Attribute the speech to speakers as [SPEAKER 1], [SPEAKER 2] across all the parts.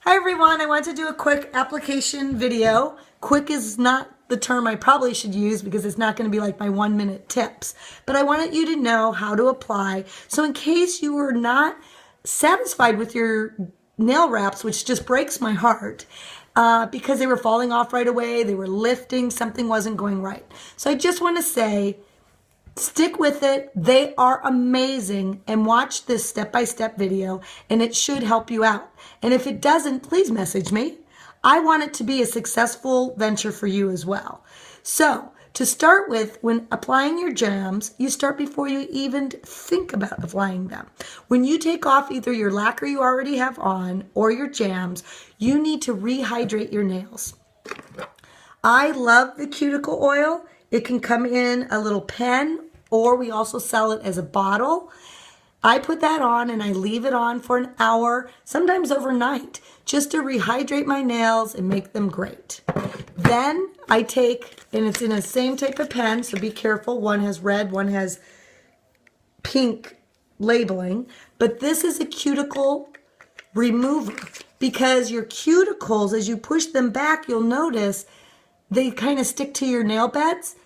[SPEAKER 1] Hi everyone, I want to do a quick application video. Quick is not the term I probably should use because it's not going to be like my 1-minute tips. But I wanted you to know how to apply. So in case you were not satisfied with your nail wraps, which just breaks my heart, because they were falling off right away, they were lifting, something wasn't going right. So I just want to say, stick with it. They are amazing, and watch this step-by-step video and it should help you out. And if it doesn't, please message me. I want it to be a successful venture for you as well. So to start with, when applying your jams, you start before you even think about applying them. When you take off either your lacquer you already have on or your jams, you need to rehydrate your nails. I love the cuticle oil. It can come in a little pen, or we also sell it as a bottle. I put that on and I leave it on for an hour, sometimes overnight, just to rehydrate my nails and make them great. Then I take, and it's in the same type of pen, so be careful. One has red, one has pink labeling, but this is a cuticle remover because your cuticles, as you push them back, you'll notice they kind of stick to your nail beds.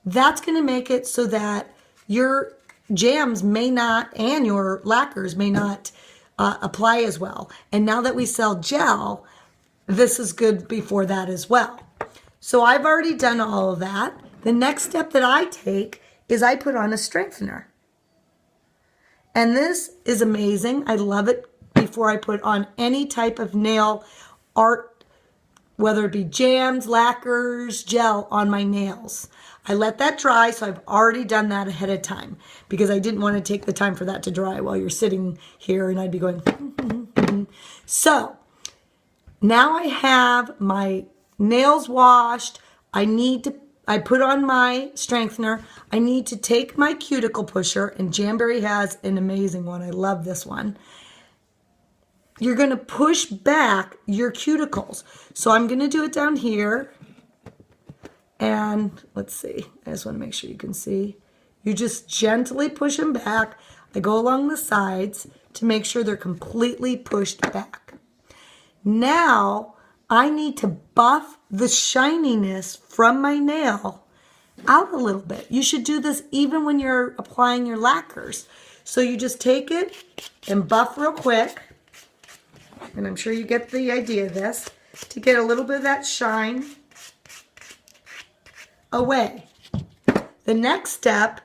[SPEAKER 1] That's going to make it so that your jams may not, and your lacquers may not apply as well. And now that we sell gel, this is good before that as well. So I've already done all of that. The next step that I take is I put on a strengthener. And this is amazing. I love it before I put on any type of nail art, whether it be jams, lacquers, gel on my nails. I let that dry, so I've already done that ahead of time because I didn't want to take the time for that to dry while you're sitting here and I'd be going, So now I have my nails washed. I put on my strengthener. I need to take my cuticle pusher, and Jamberry has an amazing one. I love this one. You're going to push back your cuticles. So I'm going to do it down here. And let's see. I just want to make sure you can see. You just gently push them back. I go along the sides to make sure they're completely pushed back. Now I need to buff the shininess from my nail out a little bit. You should do this even when you're applying your lacquers. So you just take it and buff real quick. And I'm sure you get the idea of this, to get a little bit of that shine away. The next step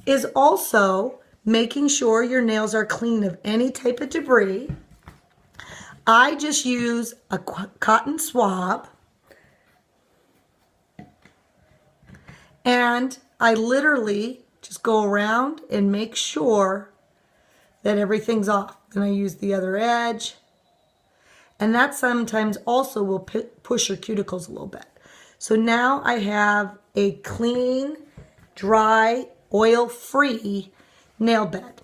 [SPEAKER 1] is also making sure your nails are clean of any type of debris. I just use a cotton swab, and I literally just go around and make sure that everything's off. Then I use the other edge. And that sometimes also will push your cuticles a little bit. So now I have a clean, dry, oil-free nail bed.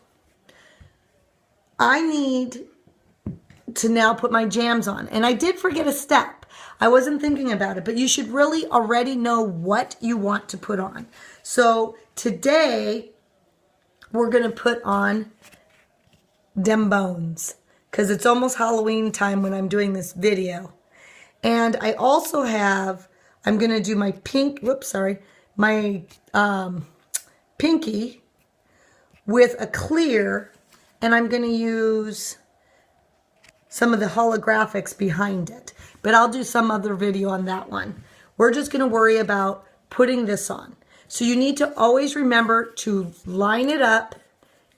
[SPEAKER 1] I need to now put my jams on. And I did forget a step. I wasn't thinking about it, but you should really already know what you want to put on. So today, we're going to put on dem bones, because it's almost Halloween time when I'm doing this video. And I also have, I'm going to do my my pinky with a clear, and I'm going to use some of the holographics behind it. But I'll do some other video on that one. We're just going to worry about putting this on. So you need to always remember to line it up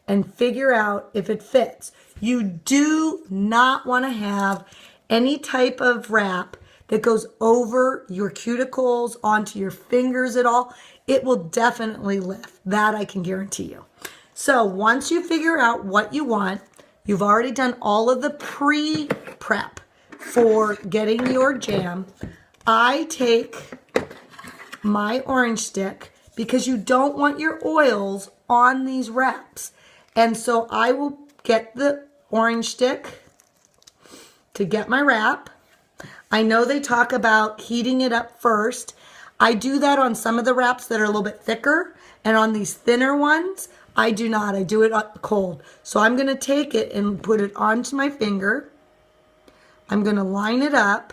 [SPEAKER 1] and figure out if it fits. You do not want to have any type of wrap that goes over your cuticles, onto your fingers at all. It will definitely lift. That I can guarantee you. So once you figure out what you want, you've already done all of the pre-prep for getting your jam. I take my orange stick because you don't want your oils on these wraps. And so I will get the orange stick to get my wrap. I know they talk about heating it up first. I do that on some of the wraps that are a little bit thicker, and on these thinner ones, I do not. I do it cold. So I'm going to take it and put it onto my finger. I'm going to line it up,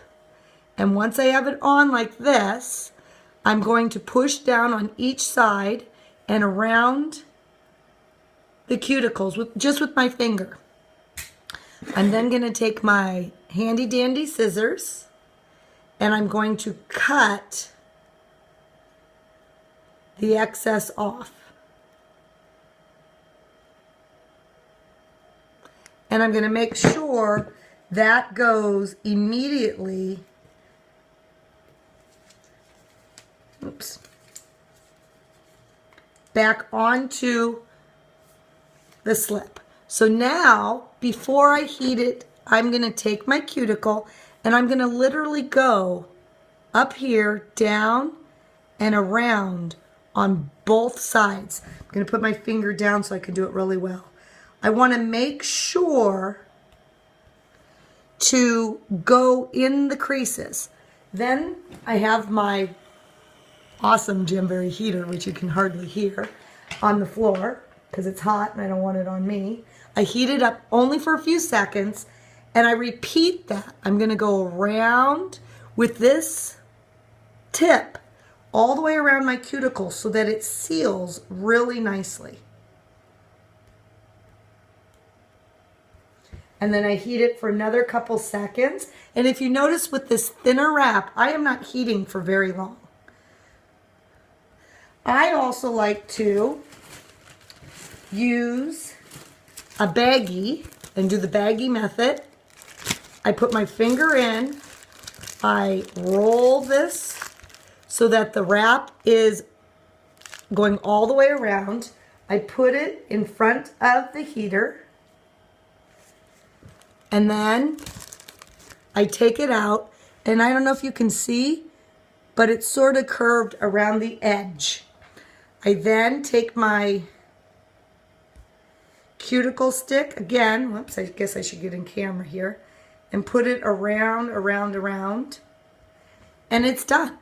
[SPEAKER 1] and once I have it on like this, I'm going to push down on each side and around the cuticles just with my finger. I'm then going to take my handy dandy scissors and I'm going to cut the excess off. And I'm going to make sure that goes immediately, back onto the slip. So now, before I heat it, I'm going to take my cuticle and I'm going to literally go up here, down, and around on both sides. I'm going to put my finger down so I can do it really well. I want to make sure to go in the creases. Then I have my awesome Jamberry heater, which you can hardly hear, on the floor because it's hot and I don't want it on me. I heat it up only for a few seconds and I repeat that. I'm going to go around with this tip all the way around my cuticle so that it seals really nicely. And then I heat it for another couple seconds. And if you notice with this thinner wrap, I am not heating for very long. I also like to use a baggie and do the baggie method. I put my finger in, I roll this so that the wrap is going all the way around. I put it in front of the heater and then I take it out, and I don't know if you can see, but it's sort of curved around the edge. I then take my cuticle stick, again, whoops, I guess I should get in camera here, and put it around, and it's done.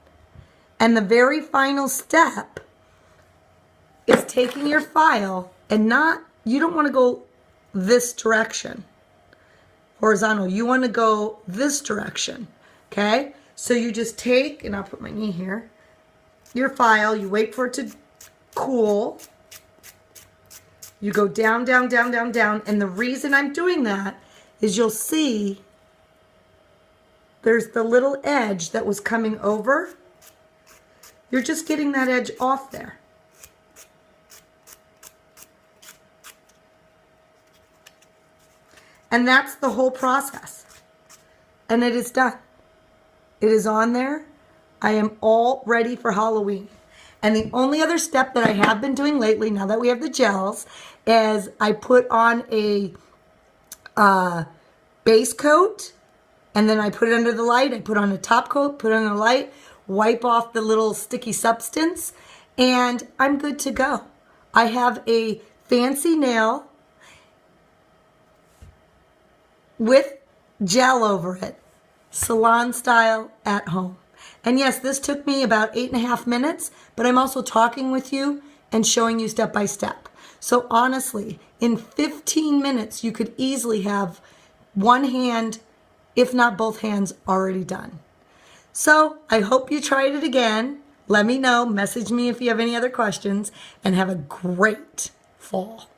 [SPEAKER 1] And the very final step is taking your file and you don't want to go this direction, horizontal, you want to go this direction, okay? So you just take, and I'll put my knee here, your file, you wait for it to cool, you go down, down, down, down, down, and the reason I'm doing that is you'll see there's the little edge that was coming over. You're just getting that edge off there. And that's the whole process. And it is done. It is on there. I am all ready for Halloween. And the only other step that I have been doing lately, now that we have the gels, is I put on a base coat, and then I put it under the light. I put on a top coat, put it on the light, wipe off the little sticky substance, and I'm good to go. I have a fancy nail with gel over it, salon style at home. And yes, this took me about 8.5 minutes, but I'm also talking with you and showing you step by step. So honestly, in 15 minutes, you could easily have one hand, if not both hands, already done. So I hope you tried it again. Let me know, message me if you have any other questions, and have a great fall.